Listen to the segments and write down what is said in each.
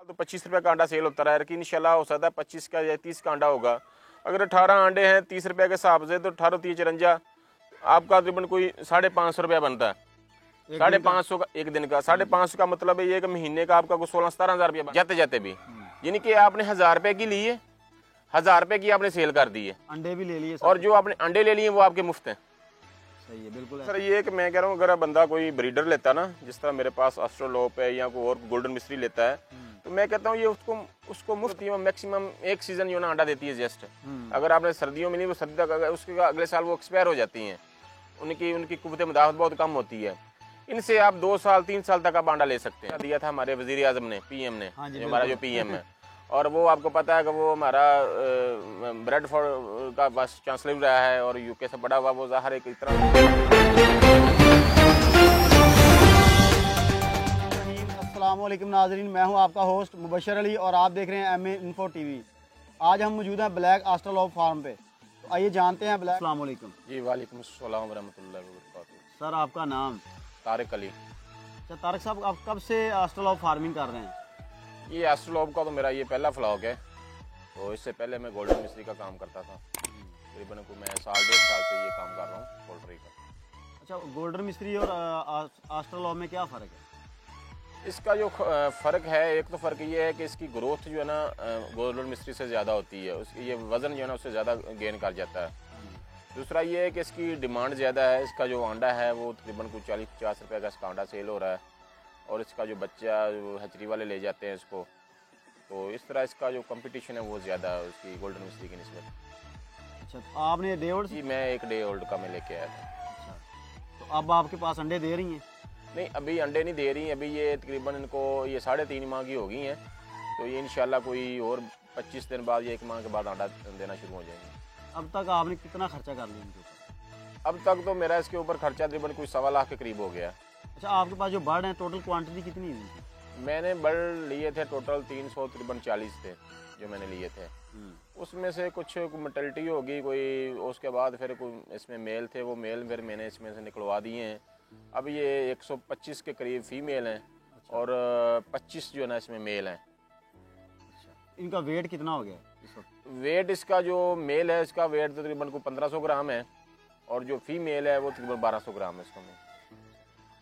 तो 25 रुपये का अंडा सेल होता रहा है कि इंशाल्लाह हो सकता है 25 का या 30 का अंडा होगा। अगर 18 अंडे हैं 30 रुपये के हिसाब से तो 18 30 54 आपका तकरीबन कोई 550 रुपया बनता है। 550 का एक दिन का, 550 का मतलब है ये कि महीने का आपका कोई 16-17 हज़ार रुपया जाते जाते भी, यानी कि आपने 1000 रुपये की ली है, 1000 रुपये की आपने सेल कर दी है, अंडे भी ले लिए और जो आपने अंडे ले लिए वो आपके मुफ्त हैं। सही है, बिल्कुल सर ये कि मैं कह रहा हूँ अगर बंदा कोई ब्रीडर लेता ना, जिस तरह मेरे पास एस्ट्रोलोप है या कोई और गोल्डन मिस्ट्री लेता है, तो मैं कहता हूँ ये उसको मुफ्त मैक्सिमम एक सीजन जो ना अंडा देती है जस्ट। अगर आपने सर्दियों में ली वो सर्दी तक, उसके अगले साल वो एक्सपायर हो जाती हैं, उनकी कुव्वत मुदाफ़त बहुत कम होती है। इनसे आप 2 साल 3 साल तक आप अंडा ले सकते हैं। दिया था हमारे वज़ीर आज़म ने, पीएम ने, जो हमारा जो पीएम है, और वो आपको पता है कि वो हमारा ब्रेडफोर्ड का बस चांसलर रहा है और यूके से बड़ा हुआ, वो ज़ाहिर एक तरह। अस्सलामुअलैकुम नाज़रीन, मैं हूं आपका होस्ट मुबशर अली और आप देख रहे हैं एम ए इन्फो टीवी। आज हम मौजूद हैं ब्लैक एस्ट्रोलॉब फार्म पे, तो आइए जानते हैं। अस्सलामुअलैकुम जी वालेकुम अस्सलाम वरहमतुल्लाहि वबरकातुहू। सर आपका नाम? तारिक अली। अच्छा तारिक साहब, आप कब से एस्ट्रोलॉब फार्मिंग कर रहे हैं? ये एस्ट्रोलॉब का तो मेरा ये पहला फ्लॉग है, तो इससे पहले मैं गोल्डन मिस्ट्री का काम करता था। तकरीबन मैं 1.5 साल से ये काम कर रहा हूँ पोल्ट्री का। अच्छा, गोल्डन मिस्ट्री और एस्ट्रोलॉब में क्या फ़र्क है? इसका जो फ़र्क है, एक तो फ़र्क ये है कि इसकी ग्रोथ जो है ना गोल्डन मिस्ट्री से ज़्यादा होती है, उसकी ये वज़न जो है ना उससे ज़्यादा गेन कर जाता है। दूसरा ये है कि इसकी डिमांड ज़्यादा है। इसका जो अंडा है वो तकरीबन कुछ 40-50 रुपये का इसका अंडा सेल हो रहा है, और इसका जो बच्चा जो हैचरी वाले ले जाते हैं इसको, तो इस तरह इसका जो कंपटीशन है वो ज़्यादा है उसकी गोल्डन मिस्ट्री की निस्बत। अच्छा, तो आपने डे ओल्ड? जी मैं 1 डे ओल्ड का मैं लेके आया था। अच्छा, तो अब आपके पास अंडे दे रही हैं? नहीं, अभी अंडे नहीं दे रही। अभी ये तकरीबन इनको ये 3.5 माह की हो गई हैं, तो ये इंशाल्लाह कोई और 25 दिन बाद या 1 माह के बाद अंडा देना शुरू हो जाएंगे। अब तक आपने कितना खर्चा कर लिया इनके ऊपर? अब तक तो मेरा इसके ऊपर खर्चा तकरीबन कोई 1.25 लाख के करीब हो गया। अच्छा, आपके पास जो बर्ड हैं टोटल क्वांटिटी कितनी है इनकी? मैंने बर्ड लिए थे टोटल 300 तकरीबन 40 थे जो मैंने लिए थे। उसमें से कुछ मोर्टेलिटी होगी कोई, उसके बाद फिर कोई इसमें मेल थे, वो मेल फिर मैंने इसमें से निकलवा दिए हैं। अब ये 125 के करीब फीमेल हैं। अच्छा। और 25 जो है ना इसमें मेल हैं। अच्छा, इनका वेट कितना हो गया इस वक्त? वेट इसका जो मेल है इसका वेट तकरीबन को 1500 ग्राम है, और जो फीमेल है वो तकरीबन 1200 ग्राम है इसका में।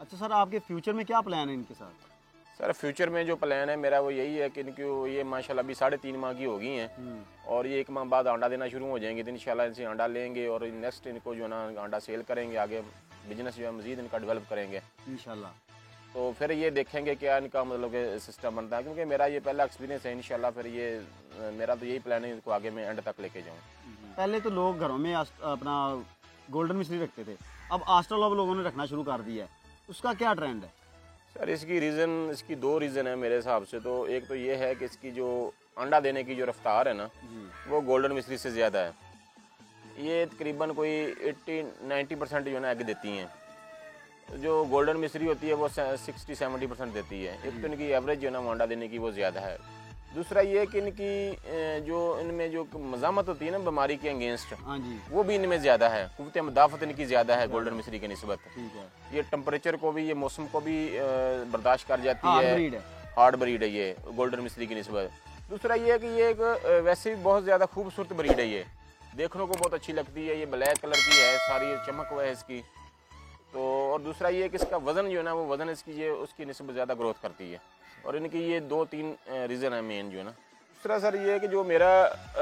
अच्छा सर, आपके फ्यूचर में क्या प्लान है इनके साथ? सर फ्यूचर में जो प्लान है मेरा वो यही है कि इनकी ये माशाल्लाह अभी 3.5 माह की हो गई हैं, और ये 1 माह बाद अंडा देना शुरू हो जाएंगे, तो इंशाल्लाह इनसे अंडा लेंगे और नेक्स्ट इनको जो ना अंडा सेल करेंगे, आगे बिजनेस जो है मज़ीद इनका डेवलप करेंगे इंशाल्लाह। तो फिर ये देखेंगे क्या इनका मतलब कि सिस्टम बनता है, क्योंकि मेरा ये पहला एक्सपीरियंस है। इंशाल्लाह फिर ये मेरा तो यही प्लान है इनको आगे मैं एंड तक लेके जाऊँ। पहले तो लोग घरों में अपना गोल्डन मिस्ट्री रखते थे, अब एस्ट्रोलॉब लोगों ने रखना शुरू कर दिया है, उसका क्या ट्रेंड है? सर इसकी 2 रीज़न है मेरे हिसाब से। तो एक तो ये है कि इसकी जो अंडा देने की जो रफ्तार है ना वो गोल्डन मिस्ट्री से ज़्यादा है। ये तकरीबन कोई 80-90% जो है ना एग देती हैं, जो गोल्डन मिस्ट्री होती है वो 60-70% देती है। एक तो इनकी एवरेज जो है ना वो अंडा देने की वो ज़्यादा है। दूसरा ये कि इनकी जो इनमें जो मज़ामत होती है ना बीमारी के अगेंस्ट, हाँ जी, वो भी इनमें ज़्यादा है। कुव्वत मुदाफ़त इनकी ज़्यादा है गोल्डन मिस्ट्री की निस्बत। ठीक है, ये टेम्परेचर को भी, ये मौसम को भी बर्दाश्त कर जाती हार्ड है। ब्रीड है, हार्ड ब्रीड है ये गोल्डन मिस्ट्री की निस्बत। दूसरा ये है कि ये एक वैसे भी बहुत ज़्यादा खूबसूरत ब्रीड है, ये देखने को बहुत अच्छी लगती है। ये ब्लैक कलर की है, सारी चमक है इसकी। तो और दूसरा ये कि इसका वज़न जो है ना वो वज़न इसकी ये उसकी निस्बत ज़्यादा ग्रोथ करती है। और इनकी ये 2-3 रीज़न है मेन जो है ना। दूसरा सर ये है कि जो मेरा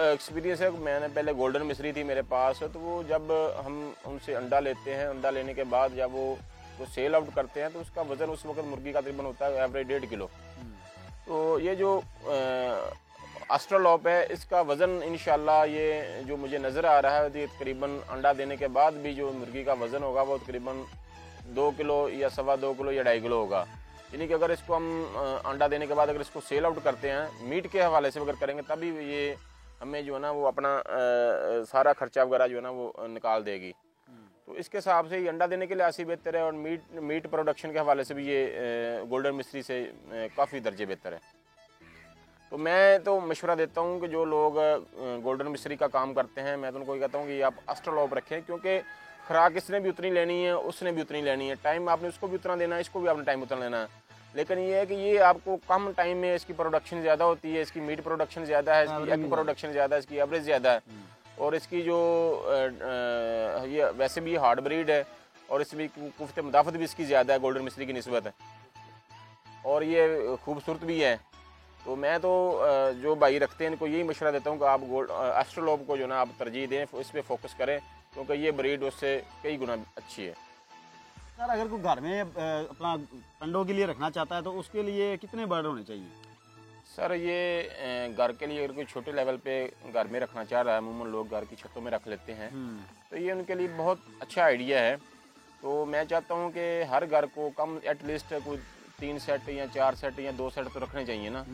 एक्सपीरियंस है, मैंने पहले गोल्डन मिस्ट्री थी मेरे पास, तो वो जब हम उनसे अंडा लेते हैं, अंडा लेने के बाद जब वो सेल आउट करते हैं तो उसका वज़न उस वक्त मुर्गी का तकरीबन होता है एवरेज 1.5 किलो। तो ये जो एस्ट्रोलॉब है इसका वज़न इंशाल्लाह ये जो मुझे नज़र आ रहा है, ये तकरीबन अंडा देने के बाद भी जो मुर्गी का वज़न होगा वो तकरीबन 2 किलो या 2.25 किलो या 2.5 किलो होगा। यानी कि अगर इसको हम अंडा देने के बाद अगर इसको सेल आउट करते हैं मीट के हवाले से अगर करेंगे, तभी ये हमें जो है ना वो अपना सारा खर्चा वगैरह जो है ना वो निकाल देगी। तो इसके हिसाब से ये अंडा देने के लिए ऐसी बेहतर है, और मीट प्रोडक्शन के हवाले से भी ये गोल्डन मिस्ट्री से काफ़ी दर्जे बेहतर है। तो मैं तो मशवरा देता हूँ कि जो लोग गोल्डन मिस्ट्री का काम करते हैं, मैं तो उनको कहता हूँ कि आप एस्ट्रोलॉब रखें, क्योंकि खुराक इसने भी उतनी लेनी है, उसने भी उतनी लेनी है, टाइम आपने उसको भी उतना देना है, इसको भी आपने टाइम उतना लेना है। लेकिन ये है कि ये आपको कम टाइम में इसकी प्रोडक्शन ज़्यादा होती है, इसकी मीट प्रोडक्शन ज़्यादा है, इसकी एग प्रोडक्शन ज़्यादा है, इसकी एवरेज ज़्यादा है। और इसकी जो ये वैसे भी हार्ड ब्रीड है और इसमें कुफ्त मुदाफ़त भी इसकी ज़्यादा है गोल्डन मिस्री की निस्बत है, और ये खूबसूरत भी है। तो मैं तो जो भाई रखते हैं इनको यही मशवरा देता हूँ कि आप एस्ट्रोलोब को जो ना आप तरजीह दें, इस पर फोकस करें, क्योंकि ये ब्रीड उससे कई गुना अच्छी है। सर अगर कोई घर में अपना अंडों के लिए रखना चाहता है तो उसके लिए कितने बर्ड होने चाहिए? सर ये घर के लिए अगर कोई छोटे लेवल पे घर में रखना चाह रहा है, अमूमन लोग घर की छतों में रख लेते हैं, तो ये उनके लिए बहुत अच्छा आइडिया है। तो मैं चाहता हूँ कि हर घर को कम एटलीस्ट कोई 3 सेट या 4 सेट या 2 सेट तो रखने चाहिए ना।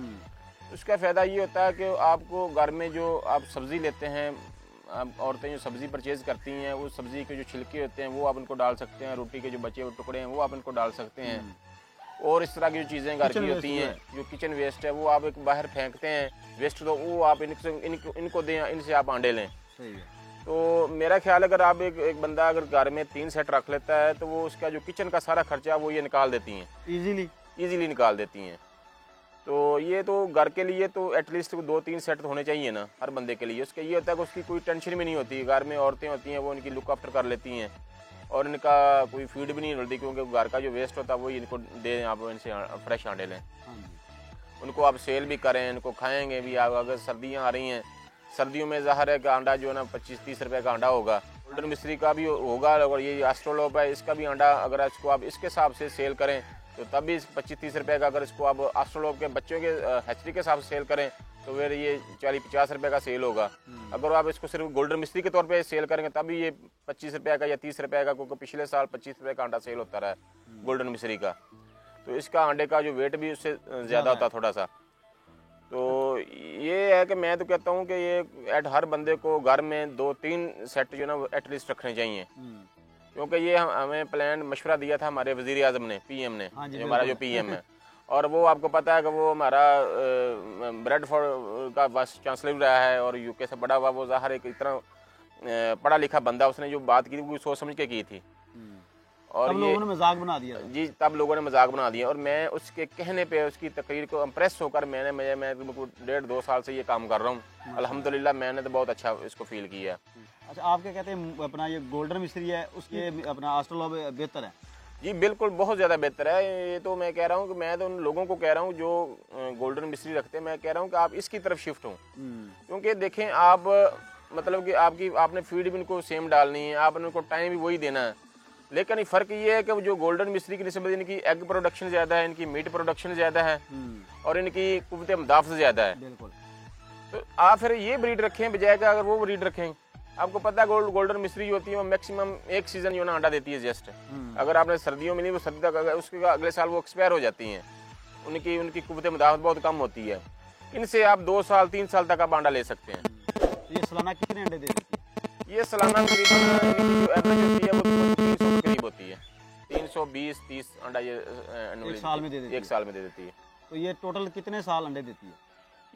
उसका फ़ायदा ये होता है कि आपको घर में जो आप सब्ज़ी लेते हैं, औरतें जो सब्ज़ी परचेज़ करती हैं, उस सब्ज़ी के जो छिलके होते हैं वो आप इनको डाल सकते हैं, रोटी के जो बचे हुए टुकड़े हैं वो आप इनको डाल सकते हैं। और इस तरह की जो चीज़ें घर की होती हैं, जो किचन वेस्ट है वो आप एक बाहर फेंकते हैं वेस्ट, तो वो आप इनको दें, इनसे आप अंडे लें। सही है। तो मेरा ख्याल है अगर आप एक बंदा अगर घर में 3 सेट रख लेता है तो वो उसका जो किचन का सारा खर्चा वो ये निकाल देती हैं, ईजीली निकाल देती हैं। तो ये तो घर के लिए तो एटलीस्ट 2-3 सेट तो होने चाहिए ना हर बंदे के लिए। उसका ये होता है कि उसकी कोई टेंशन भी नहीं होती, घर में औरतें होती हैं वो इनकी लुक आफ्टर कर लेती हैं, और इनका कोई फीड भी नहीं मिलती, क्योंकि घर का जो वेस्ट होता है वही इनको दें, आप इनसे फ्रेश अंडे लें, उनको आप सेल भी करें, इनको खाएंगे भी। आप अगर सर्दियाँ आ रही हैं, सर्दियों में ज़ाहिर है कि अंडा जो है ना 25-30 रुपये का अंडा होगा, गोल्डन मिस्री का भी होगा, और ये एस्ट्रोलोप है इसका भी अंडा अगर इसको आप इसके हिसाब से सेल करें तो तब भी 25-30 रुपये का, अगर इसको आप एस्ट्रोलोप के बच्चों के हैचरी के हिसाब से सेल करें तो फिर ये 40-50 रुपये का सेल होगा। अगर आप इसको सिर्फ गोल्डन मिस्री के तौर पे सेल करेंगे तब भी ये 25 रुपये का या 30 रुपये का, क्योंकि पिछले साल 25 रुपये का अंडा सेल होता रहा है गोल्डन मिस्री का। तो इसका अंडे का जो वेट भी उससे ज़्यादा होता थोड़ा सा। तो ये है कि मैं तो कहता हूँ कि ये हर बंदे को घर में 2-3 सेट जो ना एटलीस्ट रखने चाहिए, क्योंकि ये हमें प्लान मशवरा दिया था हमारे वज़ीर आज़म ने, पीएम ने, जो हमारा जो पीएम है, और वो आपको पता है कि वो हमारा ब्रेडफोर्ड का वाइस चांसलर भी रहा है और यूके से बड़ा हुआ, वो ज़ाहिर एक इतना पढ़ा लिखा बंदा, उसने जो बात की वो सोच समझ के की थी, और तब लोगों ने मजाक बना दिया जी, तब लोगों ने मजाक बना दिया। और मैं उसके कहने पे, उसकी तकरीर को इम्प्रेस होकर मैं 1.5-2 साल से ये काम कर रहा हूँ। अल्हम्दुलिल्लाह मैंने तो बहुत अच्छा इसको फील किया। अच्छा, आप क्या कहते हैं अपना ये गोल्डन मिस्री है उसके अपना एस्ट्रोलोब बेहतर है? जी बिल्कुल, बहुत ज़्यादा बेहतर है। ये तो मैं कह रहा हूँ कि मैं तो उन लोगों को कह रहा हूँ जो गोल्डन मिस्री रखते हैं, मैं कह रहा हूँ कि आप इसकी तरफ शिफ्ट हों, क्योंकि देखें आप मतलब कि आपने फीड भी इनको सेम डालनी है, आपने उनको टाइम भी वही देना है, लेकिन फ़र्क ये है कि जो गोल्डन मिस्री की निस्बत इनकी एग प्रोडक्शन ज़्यादा है, इनकी मीट प्रोडक्शन ज़्यादा है, और इनकी कुव्वत मुदाफ़त ज़्यादा है। बिल्कुल। तो आप फिर ये ब्रीड रखें बजाय का अगर वो ब्रीड रखें। आपको पता है गोल्डन मिस्री जो होती है वो मैक्सिमम एक सीज़न जो ना अंडा देती है जस्ट। अगर आपने सर्दियों में ली वो सर्दी तक, उसके अगले साल वो एक्सपायर हो जाती हैं, उनकी कुव्वत मुदाफ़त बहुत कम होती है। इनसे आप 2 साल 3 साल तक आप अंडा ले सकते हैं। ये सालाना कितने अंडे देती है? ये सालाना तकरीबन जो एवरेज होती है वो 300 के करीब होती है, 320-30 अंडा ये एक साल में दे देती है। तो ये टोटल कितने साल अंडे देती है?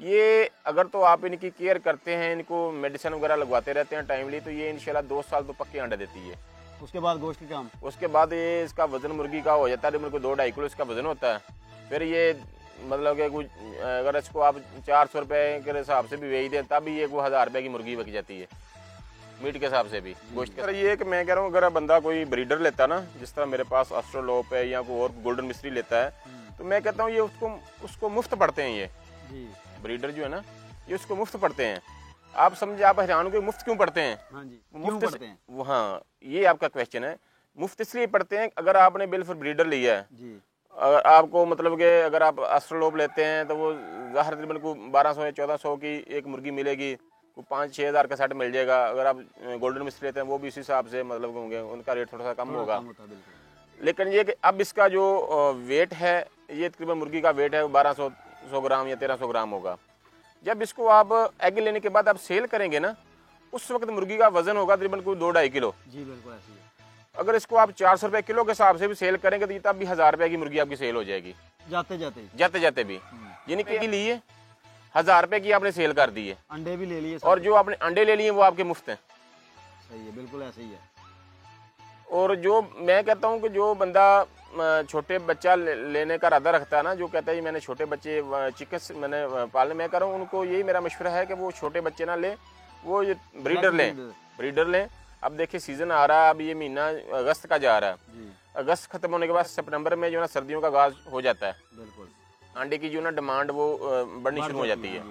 ये अगर तो आप इनकी केयर करते हैं, इनको मेडिसिन वगैरह लगवाते रहते हैं टाइमली, तो ये इंशाल्लाह 2 साल तो पक्के अंडे देती है। उसके बाद गोश्त की काम? उसके बाद ये इसका वजन मुर्गी का हो जाता है, मेरे को 2-2.5 किलो इसका वजन होता है। फिर ये मतलब कि कुछ अगर इसको आप 400 रुपये के हिसाब से भी बेच दें तब भी ये 1000 रुपये की मुर्गी बिक जाती है मीट के हिसाब से भी, गोश्त के। ये कि मैं कह रहा हूँ अगर बंदा कोई ब्रीडर लेता ना, जिस तरह मेरे पास एस्ट्रोलोप है या कोई और गोल्डन मिस्री लेता है, तो मैं कहता हूँ ये उसको मुफ्त पढ़ते हैं। ये ब्रीडर जो है ना ये उसको मुफ्त पढ़ते हैं। आप समझे, आप हैरान हो मुफ्त क्यों पढ़ते हैं? हाँ जी, मुफ्त पढ़ते हैं। हाँ, ये आपका क्वेश्चन है। मुफ्त इसलिए पढ़ते हैं अगर आपने बिल फिर ब्रीडर लिया है जी, अगर आपको मतलब कि अगर आप एस्ट्रोलोप लेते हैं तो वो ज़ाहिर तकरीबन को 1200 या 1400 की एक मुर्गी मिलेगी, को 5-6 हज़ार का सेट मिल जाएगा। अगर आप गोल्डन मिस्री लेते हैं वो भी इसी हिसाब से मतलब होंगे, उनका रेट थोड़ा सा कम होगा। लेकिन ये कि अब इसका जो वेट है, ये तकरीबन मुर्गी का वेट है 1200 ग्राम या 1300 ग्राम होगा। जब इसको आप एग लेने के बाद आप सेल करेंगे ना, उस वक्त मुर्गी का वजन होगा तकरीबन कोई 2-2.5 किलो। जी बिल्कुल ऐसी है। अगर इसको आप 400 रुपये किलो के हिसाब से भी सेल करेंगे तो तब भी 1000 रुपये की मुर्गी आपकी सेल हो जाएगी जाते जाते भी। यानी कि लिए 1000 रुपये की आपने सेल कर दी है, अंडे भी ले लिए, और जो आपने अंडे ले लिए वो आपके मुफ्त हैं। सही है, बिल्कुल ऐसे ही है। और जो मैं कहता हूँ कि जो बंदा छोटे बच्चा लेने का इरादा रखता है ना, जो कहता है मैंने छोटे बच्चे चिकन मैंने पालने, मैं कह रहा हूँ उनको यही मेरा मशवरा है कि वो छोटे बच्चे ना लें, वो ये ब्रीडर लें। अब देखिए सीज़न आ रहा है, अब ये महीना अगस्त का जा रहा है, अगस्त खत्म होने के बाद सितंबर में जो ना सर्दियों का आगाज हो जाता है, बिल्कुल अंडे की जो ना डिमांड वो बढ़नी शुरू हो जाती है।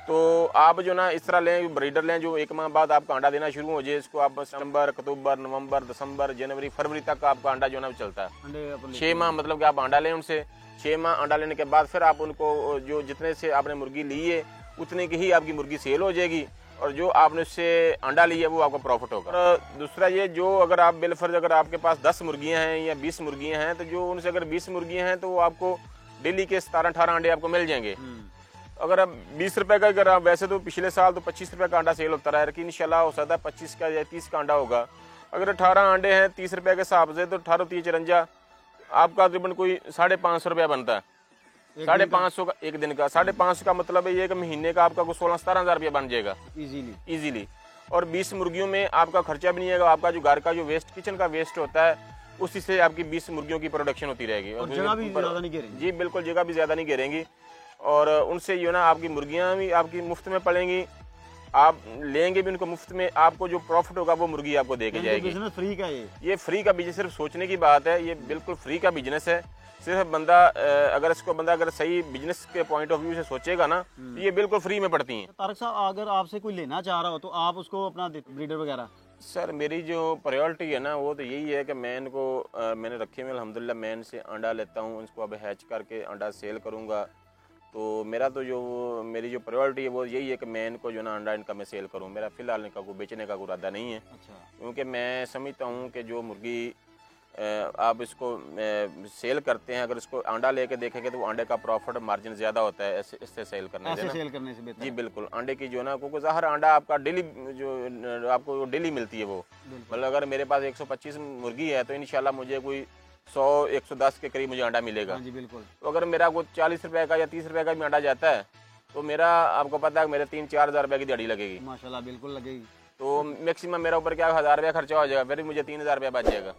तो आप जो ना इस तरह लें, ब्रीडर लें जो 1 माह बाद आपका अंडा देना शुरू हो जाए। इसको आप सितंबर, अक्टूबर, नवंबर, दिसंबर, जनवरी, फरवरी तक आपका अंडा जो ना चलता है। 6 माह मतलब कि आप अंडा लें उनसे। 6 माह अंडा लेने के बाद फिर आप उनको जो जितने से आपने मुर्गी ली है उतने की ही आपकी मुर्गी सेल हो जाएगी, और जो आपने उससे अंडा लिया वो आपको प्रॉफिट होगा। और दूसरा ये, जो अगर आप बिलफर्ज अगर आपके पास 10 मुर्गियाँ हैं या 20 मुर्गियाँ हैं, तो जो उनसे अगर 20 मुर्गियाँ हैं तो वो आपको डेली के 17-18 अंडे आपको मिल जाएंगे। अगर आप 20 रुपए का, अगर आप वैसे तो पिछले साल तो 25 रुपए का अंडा सेल होता रहा है, लेकिन इंशाल्लाह हो सकता है 25 का या 30 का अंडा होगा। अगर 18 अंडे हैं 30 रुपए के हिसाब से, तो 18-3-54 आपका तकरीबन कोई 550 रुपया बनता है। 550 का एक दिन का, 550 का मतलब है ये कि महीने का आपका 16-17 हज़ार रुपया बन जाएगा इजीली। और 20 मुर्गियों में आपका खर्चा भी नहीं आएगा। आपका जो घर का जो वेस्ट, किचन का वेस्ट होता है, उसी से आपकी 20 मुर्गियों की प्रोडक्शन होती रहेगी। और जगह भी ज़्यादा नहीं घेरेंगी। जी बिल्कुल, जगह भी ज़्यादा नहीं घेरेंगी। और उनसे जो ना आपकी मुर्गियाँ भी आपकी मुफ्त में पलेंगी, आप लेंगे भी उनको मुफ्त में, आपको जो प्रॉफिट होगा वो मुर्गी आपको दे के जाएगी। बिजनेस फ्री का ये फ्री का बिजनेस, सिर्फ सोचने की बात है, ये बिल्कुल फ्री का बिजनेस है। सिर्फ बंदा अगर इसको बंदा अगर सही बिजनेस के पॉइंट ऑफ व्यू से सोचेगा ना, तो ये बिल्कुल फ्री में पड़ती हैं। तारक साहब, अगर आपसे कोई लेना चाह रहा हो तो आप उसको अपना ब्रीडर वगैरह? सर मेरी जो प्रायोरिटी है ना वो तो यही है कि मैं इनको मैंने रखे हुए अल्हम्दुलिल्लाह, मैं इनसे अंडा लेता हूँ, इसको अब हैच करके अंडा सेल करूँगा। तो मेरा तो जो मेरी जो प्रायोरिटी है वो यही है कि मैं इनको जो ना अंडा इनका मैं सेल करूँ। मेरा फ़िलहाल इनका कोई बेचने का कोई इरादा नहीं है। अच्छा। क्योंकि मैं समझता हूँ कि जो मुर्गी आप इसको सेल करते हैं, अगर इसको अंडा लेके देखेंगे तो वो अंडे का प्रॉफिट मार्जिन ज़्यादा होता है इससे सेल करने से बेहतर। जी बिल्कुल, अंडे की जो ना, क्योंकि ज़ाहिर अंडा आपका डेली जो आपको डेली मिलती है वो, मतलब अगर मेरे पास 125 मुर्गी है तो इंशाल्लाह मुझे कोई 100-110 के करीब मुझे अंडा मिलेगा। हाँ जी बिल्कुल। तो अगर मेरा कोई 40 रुपए का या 30 रुपए का भी अंडा जाता है तो मेरा आपको पता है मेरे 3-4 हज़ार रुपये की दिहाड़ी लगेगी। माशाल्लाह बिल्कुल लगेगी। तो मैक्सिमम मेरा ऊपर क्या 1000 रुपया खर्चा हो जाएगा, फिर मुझे 3000 रुपया बच जाएगा।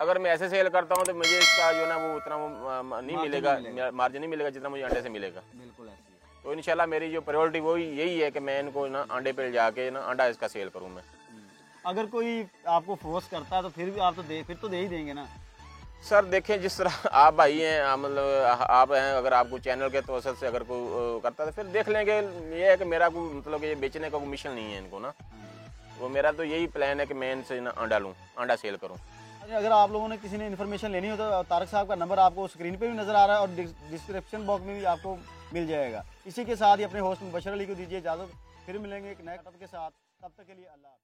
अगर मैं ऐसे सेल करता हूँ तो मुझे इसका जो ना वो उतना वो नहीं मिलेगा, मार्जिन नहीं मिलेगा जितना मुझे अंडे से मिलेगा। बिल्कुल ऐसी है। तो इंशाल्लाह मेरी जो प्रायोरिटी वो यही है कि मैं इनको ना अंडे पे जाके ना अंडा इसका सेल करूँ मैं। अगर कोई आपको फोर्स करता है तो फिर भी आप तो दे ही देंगे ना? सर देखें, जिस तरह आप भाई हैं, मतलब आप हैं, अगर आपको चैनल के तवसत से अगर कोई करता है तो फिर देख लेंगे। ये है कि मेरा कोई मतलब ये बेचने का कोई मिशन नहीं है इनको ना, वो मेरा तो यही प्लान है कि मैं इनसे ना अंडा लूँ, अंडा सेल करूँ। अगर आप लोगों ने किसी ने इन्फॉर्मेशन लेनी हो तो तारक साहब का नंबर आपको स्क्रीन पे भी नज़र आ रहा है और डिस्क्रिप्शन बॉक्स में भी आपको मिल जाएगा। इसी के साथ ही अपने होस्ट मुबशर अली को दीजिए इजाज़त, फिर मिलेंगे एक नए टॉपिक के साथ। तब तक के लिए अल्लाह।